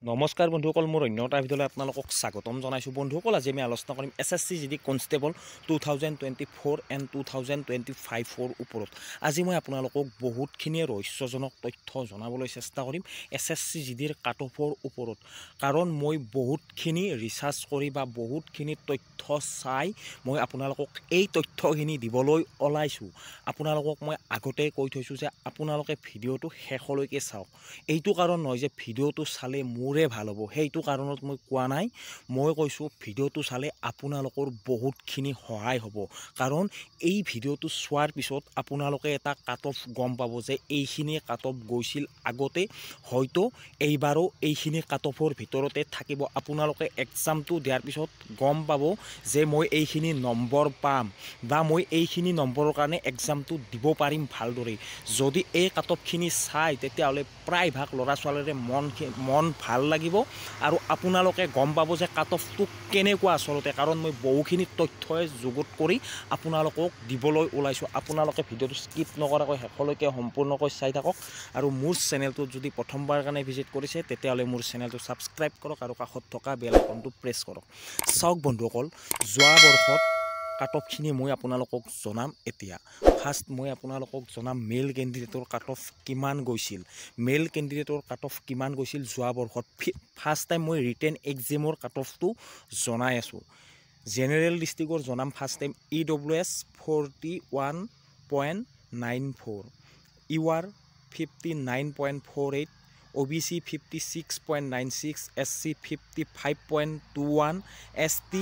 নমস্কাৰ বন্ধুসকল, মোৰ অন্য এটা ভিডিঅ'লৈ আপোনালোকক স্বাগতম জনাইছোঁ। বন্ধুসকল, আজি আমি আলোচনা কৰিম SSC GD কনষ্টেবল 2024 এণ্ড 2025ৰ ওপৰত। আজি মই আপোনালোকক বহুতখিনি ৰহস্যজনক তথ্য জনাবলৈ চেষ্টা কৰিম SSC GDৰ কাট অফৰ ওপৰত, কাৰণ মই বহুতখিনি ৰিচাৰ্চ কৰি বা বহুতখিনি তথ্য চাই মই আপোনালোকক এই তথ্যখিনি দিবলৈ ওলাইছোঁ। আপোনালোকক মই আগতেই কৈ থৈছোঁ যে আপোনালোকে ভিডিঅ'টো শেষলৈকে চাওক। এইটো কাৰণ নহয় যে ভিডিঅ'টো চালে মোৰে ভাল হ'ব, সেইটো কাৰণত মই কোৱা নাই। মই কৈছোঁ ভিডিঅ'টো চালে আপোনালোকৰ বহুতখিনি সহায় হ'ব, কাৰণ এই ভিডিঅ'টো চোৱাৰ পিছত আপোনালোকে এটা কাট অফ গম পাব যে এইখিনি কাট অফ গৈছিল আগতে, হয়তো এইবাৰো এইখিনি কাট অফৰ ভিতৰতে থাকিব। আপোনালোকে এক্সামটো দিয়াৰ পিছত গম পাব যে মই এইখিনি নম্বৰ পাম বা মই এইখিনি নম্বৰৰ কাৰণে এক্সামটো দিব পাৰিম ভালদৰে। যদি এই কাট অফখিনি চাই তেতিয়াহ'লে প্ৰায়ভাগ ল'ৰা ছোৱালীৰে মন ভাল লাগিব আৰু আপোনালোকে গম পাব যে কাট অফটো কেনেকুৱা আচলতে, কাৰণ মই বহুখিনি তথ্যই যুগুত কৰি আপোনালোকক দিবলৈ ওলাইছোঁ। আপোনালোকে ভিডিঅ'টো স্কিপ নকৰাকৈ শেষলৈকে সম্পূৰ্ণকৈ চাই থাকক আৰু মোৰ চেনেলটোত যদি প্ৰথমবাৰ কাৰণে ভিজিট কৰিছে তেতিয়াহ'লে মোৰ চেনেলটো ছাবস্ক্ৰাইব কৰক আৰু কাষত থকা বেল আইকনটো প্ৰেছ কৰক। চাওক বন্ধুসকল, যোৱা বৰ্ষত কাট অফখিনি মই আপোনালোকক জনাম। এতিয়া ফাৰ্ষ্ট মই আপোনালোকক জনাম মেল কেণ্ডিডেটৰ কাট অফ কিমান গৈছিল। মেল কেণ্ডিডেটৰ কাট অফ কিমান গৈছিল যোৱা বৰ্ষত। ফাৰ্ষ্ট টাইম মই ৰিটেন এক্সামৰ কাট অফটো জনাই আছোঁ। জেনেৰেল ডিষ্ট্ৰিক্টৰ জনাম first time EWS 41.94, UR 59.48, OBC 56.96, SC 55.21, ST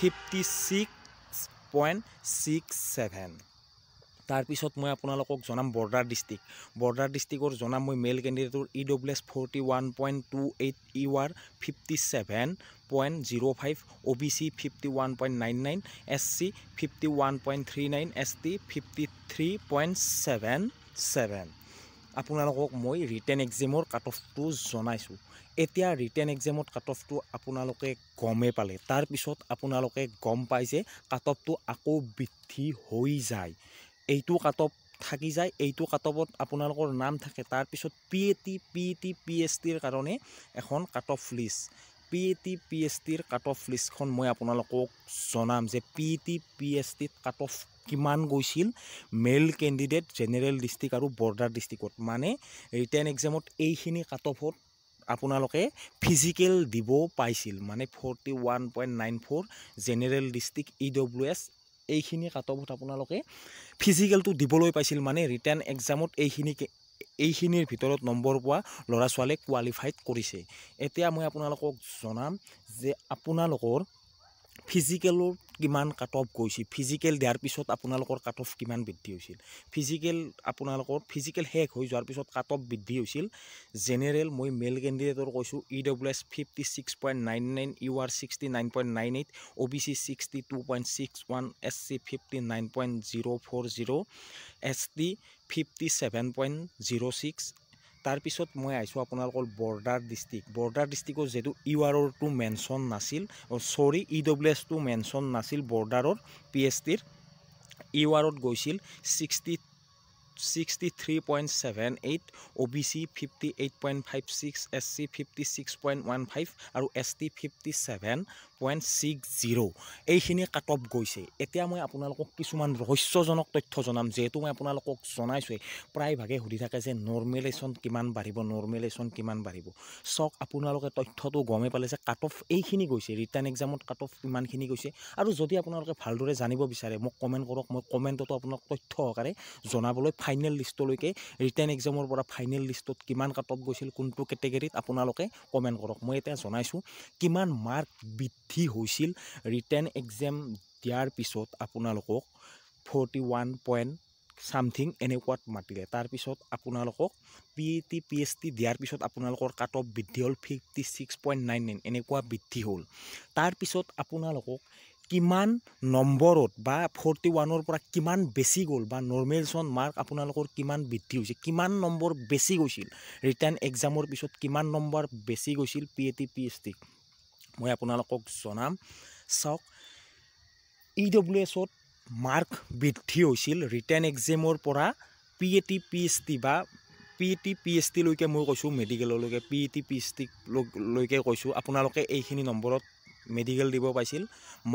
56.67। তাৰপিছত মই আপোনালোকক জনাম বৰ্ডাৰ ডিষ্ট্ৰিক্ট। বৰ্ডাৰ ডিষ্ট্ৰিক্টৰ জনাম মই মেল কেণ্ডিডেটৰ EWS 41.28, UR 57.05, OBC 51.99, SC 51.39, ST 53.77। আপোনালোকক মই ৰিটেন এক্সামৰ কাট অফটো জনাইছোঁ। এতিয়া ৰিটেন এক্সামত কাট অফটো আপোনালোকে গমেই পালে, তাৰপিছত আপোনালোকে গম পায় যে কাট অফটো আকৌ বৃদ্ধি হৈ যায়। এইটো কাট অফ থাকি যায়, এইটো কাট অফত আপোনালোকৰ নাম থাকে। তাৰপিছত PAT, PET, PSTৰ কাৰণে এখন কাট অফ লিষ্ট, PAT, PSTৰ কাট অফ লিষ্টখন মই আপোনালোকক জনাম যে PAT, PSTত কাট অফ কিমান গৈছিল মেল কেণ্ডিডেট জেনেৰেল ডিষ্ট্ৰিক্ট আৰু বৰ্ডাৰ ডিষ্ট্ৰিক্টত। মানে ৰিটেন এক্সামত এইখিনি কাট অফত আপোনালোকে ফিজিকেল দিব পাইছিল, মানে 41.94 জেনেৰেল ডিষ্ট্ৰিক্ট EWS এইখিনি কাট অফত আপোনালোকে ফিজিকেলটো দিবলৈ পাইছিল। মানে ৰিটাৰ্ণ এক্সামত এইখিনিৰ ভিতৰত নম্বৰ পোৱা ল'ৰা ছোৱালীয়ে কোৱালিফাইড কৰিছে। এতিয়া মই আপোনালোকক জনাম যে আপোনালোকৰ ফিজিকেলৰ কিমান কাট অফ গৈছিল, ফিজিকেল দিয়াৰ পিছত আপোনালোকৰ কাট অফ কিমান বৃদ্ধি হৈছিল। আপোনালোকৰ ফিজিকেল শেষ হৈ যোৱাৰ পিছত কাট অফ বৃদ্ধি হৈছিল। জেনেৰেল মই মেল কেণ্ডিডেটৰ কৈছোঁ EWS 56.99, UR 69.98, OBC 62.61, SC 59.040, ST 57.06। তাৰপিছত মই আহিছোঁ আপোনালোকৰ বৰ্ডাৰ ডিষ্ট্ৰিক্ট। বৰ্ডাৰ ডিষ্ট্ৰিক্টৰ যিহেতু URৰটো মেনশ্যন নাছিল, EWSটো মেনশ্যন নাছিল বৰ্ডাৰৰ PSTৰ, URত গৈছিল 63.78, OBC 58.56, SC 56.15 আৰু ST 57.60। এইখিনি কাট অফ গৈছে। এতিয়া মই আপোনালোকক কিছুমান ৰহস্যজনক তথ্য জনাম, যিহেতু মই আপোনালোকক জনাইছোঁৱেই প্ৰায়ভাগে সুধি থাকে যে নৰ্মেলেশ্যন কিমান বাঢ়িব, নৰ্মেলেশ্যন কিমান বাঢ়িব। চাওক, আপোনালোকে তথ্যটো গমেই পালে যে কাট অফ এইখিনি গৈছে, ৰিটাৰ্ণ এক্সামত কাট অফ ইমানখিনি গৈছে। আৰু যদি আপোনালোকে ভালদৰে জানিব বিচাৰে মোক কমেণ্ট কৰক, মই কমেণ্টতো আপোনাক তথ্য সহকাৰে জনাবলৈ ফাইনেল লিষ্টলৈকে, ৰিটাৰ্ণ এক্সামৰ পৰা ফাইনেল লিষ্টত কিমান কাট অফ গৈছিল কোনটো কেটেগৰীত আপোনালোকে কমেণ্ট কৰক। মই এতিয়া জনাইছোঁ কিমান মাৰ্ক বৃদ্ধি হৈছিল ৰিটাৰ্ণ এক্সাম দিয়াৰ পিছত আপোনালোকক 41 পইণ্ট চামথিং এনেকুৱাত মাতিলে। তাৰপিছত আপোনালোকক PAT, PST দিয়াৰ পিছত আপোনালোকৰ কাট অফ বৃদ্ধি হ'ল 56.99 এনেকুৱা বৃদ্ধি হ'ল। তাৰপিছত আপোনালোকক কিমান নম্বৰত বা 41ৰ পৰা কিমান বেছি গ'ল বা নৰ্মেলশ্যন মাৰ্ক আপোনালোকৰ কিমান বৃদ্ধি হৈছে, কিমান নম্বৰ বেছি গৈছিল ৰিটাৰ্ণ এক্সামৰ পিছত, কিমান নম্বৰ বেছি গৈছিল PAT, PST মই আপোনালোকক জনাম। চাওক, EWSত মাৰ্ক বৃদ্ধি হৈছিল ৰিটাৰ্ণ এক্সামৰ পৰা PAT, PST বা PET PST লৈকে মই কৈছোঁ মেডিকেললৈকে PET PST লৈকে কৈছোঁ আপোনালোকে এইখিনি নম্বৰত মেডিকেল দিব পাইছিল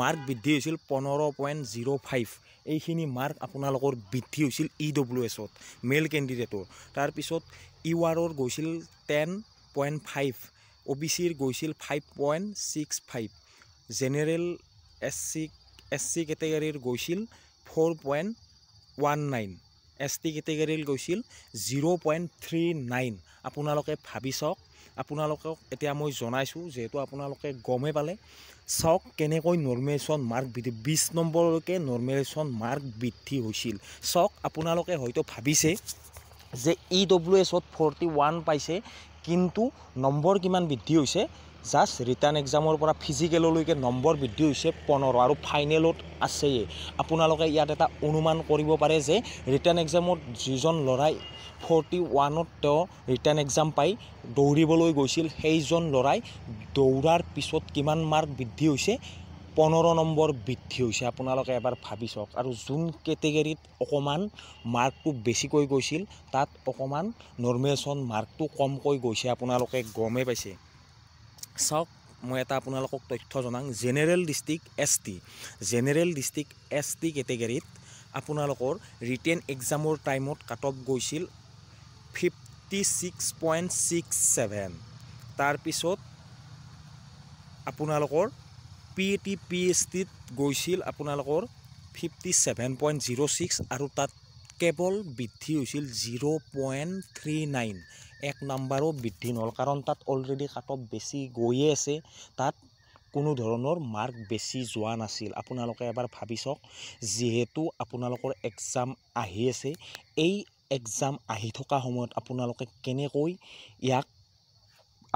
মাৰ্ক বৃদ্ধি হৈছিল 15.05 এইখিনি মাৰ্ক আপোনালোকৰ বৃদ্ধি হৈছিল EWSত মেল কেণ্ডিডেটৰ তাৰপিছত ইউআৰৰ গৈছিল 10.5 OBCৰ গৈছিল 5.65 জেনেৰেল SC কেটেগৰীৰ গৈছিল 4.19 ST কেটেগৰীৰ গৈছিল 0.39 আপোনালোকে ভাবি চাওক আপোনালোকক এতিয়া মই জনাইছোঁ যেহেতু আপোনালোকে গমে পালে চাওক কেনেকৈ নৰ্মেশ্যন মাৰ্ক বৃদ্ধি 20 নম্বৰলৈকে নৰ্মেশ্যন মাৰ্ক বৃদ্ধি হৈছিল চাওক আপোনালোকে হয়তো ভাবিছে যে EWSত 41 পাইছে কিন্তু নম্বৰ কিমান বৃদ্ধি হৈছে জাষ্ট ৰিটাৰ্ণ এক্সামৰ পৰা ফিজিকেললৈকে নম্বৰ বৃদ্ধি হৈছে 15 আৰু ফাইনেলত আছেই আপোনালোকে ইয়াত এটা অনুমান কৰিব পাৰে যে ৰিটাৰ্ণ এক্সামত যিজন ল'ৰাই 41ত তেওঁ ৰিটাৰ্ণ এক্সাম পাই দৌৰিবলৈ গৈছিল সেইজন ল'ৰাই দৌৰাৰ পিছত কিমান মাৰ্ক বৃদ্ধি হৈছে 15 নম্বৰ বৃদ্ধি হৈছে আপোনালোকে এবাৰ ভাবি চাওক আৰু যোন কেটেগৰীত অকণমান মাৰ্কটো বেছিকৈ গৈছিল তাত অকণমান নৰ্মেশ্যন মাৰ্কটো কমকৈ গৈছে আপোনালোকে গমে পাইছে চাওক মই এটা আপোনালোকক তথ্য জনাং জেনেৰেল ডিষ্ট্ৰিক্ট ST কেটেগৰীত আপোনালোকৰ ৰিটেন এক্সামৰ টাইমত কাট অফ গৈছিল 56.67 তাৰপিছত আপোনালোকৰ PET PSTত গৈছিল আপোনালোকৰ 57.06 আৰু তাত কেৱল বৃদ্ধি হৈছিল 0.39 এক নম্বৰো বৃদ্ধি নহ'ল কাৰণ তাত অলৰেডি কাট অফ বেছি গৈয়ে আছে তাত কোনো ধৰণৰ মাৰ্ক বেছি যোৱা নাছিল আপোনালোকে এবাৰ ভাবি চাওক যিহেতু আপোনালোকৰ এক্সাম আহি আছে এই এক্সাম আহি থকা সময়ত আপোনালোকে কেনেকৈ ইয়াক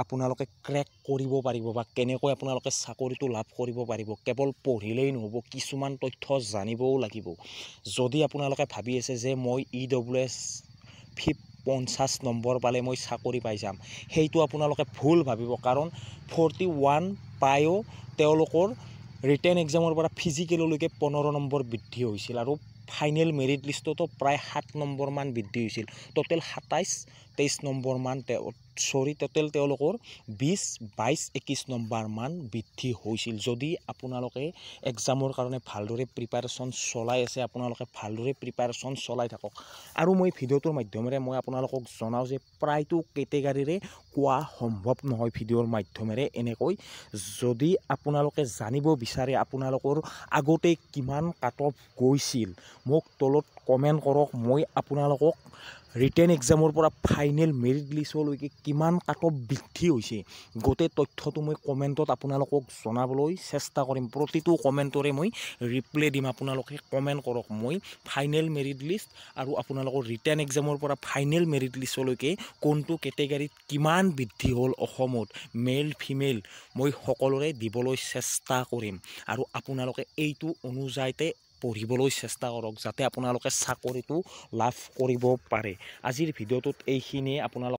আপোনালোকে ক্ৰেক কৰিব পাৰিব বা কেনেকৈ আপোনালোকে চাকৰিটো লাভ কৰিব পাৰিব কেৱল পঢ়িলেই নহ'ব কিছুমান তথ্য জানিবও লাগিব যদি আপোনালোকে ভাবি আছে যে মই EWS 50 নম্বৰ পালে মই চাকৰি পাই যাম সেইটো আপোনালোকে ভুল ভাবিব কাৰণ 41 পায়ো তেওঁলোকৰ ৰিটেন এক্সামৰ পৰা ফিজিকেললৈকে 15 নম্বৰ বৃদ্ধি হৈছিল আৰু ফাইনেল মেৰিট লিষ্টতো প্ৰায় 7 নম্বৰ মান বৃদ্ধি হৈছিল টোটেল 27-23 নম্বৰ মান টোটেল তেওঁলোকৰ 20-22-21 নম্বৰ মান বৃদ্ধি হৈছিল যদি আপোনালোকে এক্সামৰ কাৰণে ভালদৰে প্ৰিপাৰেশ্যন চলাই আছে আপোনালোকে ভালদৰে প্ৰিপাৰেশ্যন চলাই থাকক আৰু মই ভিডিঅ'টোৰ মাধ্যমেৰে মই আপোনালোকক জনাওঁ যে প্ৰায়টো কেটেগৰীৰে কোৱা সম্ভৱ নহয় ভিডিঅ'ৰ মাধ্যমেৰে এনেকৈ যদি আপোনালোকে জানিব বিচাৰে আপোনালোকৰ আগতে কিমান কাট অফ গৈছিল মোক তলত কমেণ্ট কৰক মই আপোনালোকক ৰিটেন এক্সামৰ পৰা ফাইনেল মেৰিট লিষ্টলৈকে কিমান কাট অফ বৃদ্ধি হৈছে গোটেই তথ্যটো মই কমেণ্টত আপোনালোকক জনাবলৈ চেষ্টা কৰিম প্ৰতিটো কমেণ্টৰে মই ৰিপ্লাই দিম আপোনালোকে কমেণ্ট কৰক মই ফাইনেল মেৰিট লিষ্ট আৰু আপোনালোকৰ ৰিটেন এক্সামৰ পৰা ফাইনেল মেৰিট লিষ্টলৈকে কোনটো কেটেগৰীত কিমান বৃদ্ধি হ'ল অসমত মেল ফিমেল মই সকলোৰে দিবলৈ চেষ্টা কৰিম আৰু আপোনালোকে এইটো অনুযায়ীতে পঢ়িবলৈ চেষ্টা কৰক যাতে আপোনালোকে চাকৰিটো লাভ কৰিব পাৰে আজিৰ ভিডিঅ'টোত এইখিনিয়ে আপোনালোক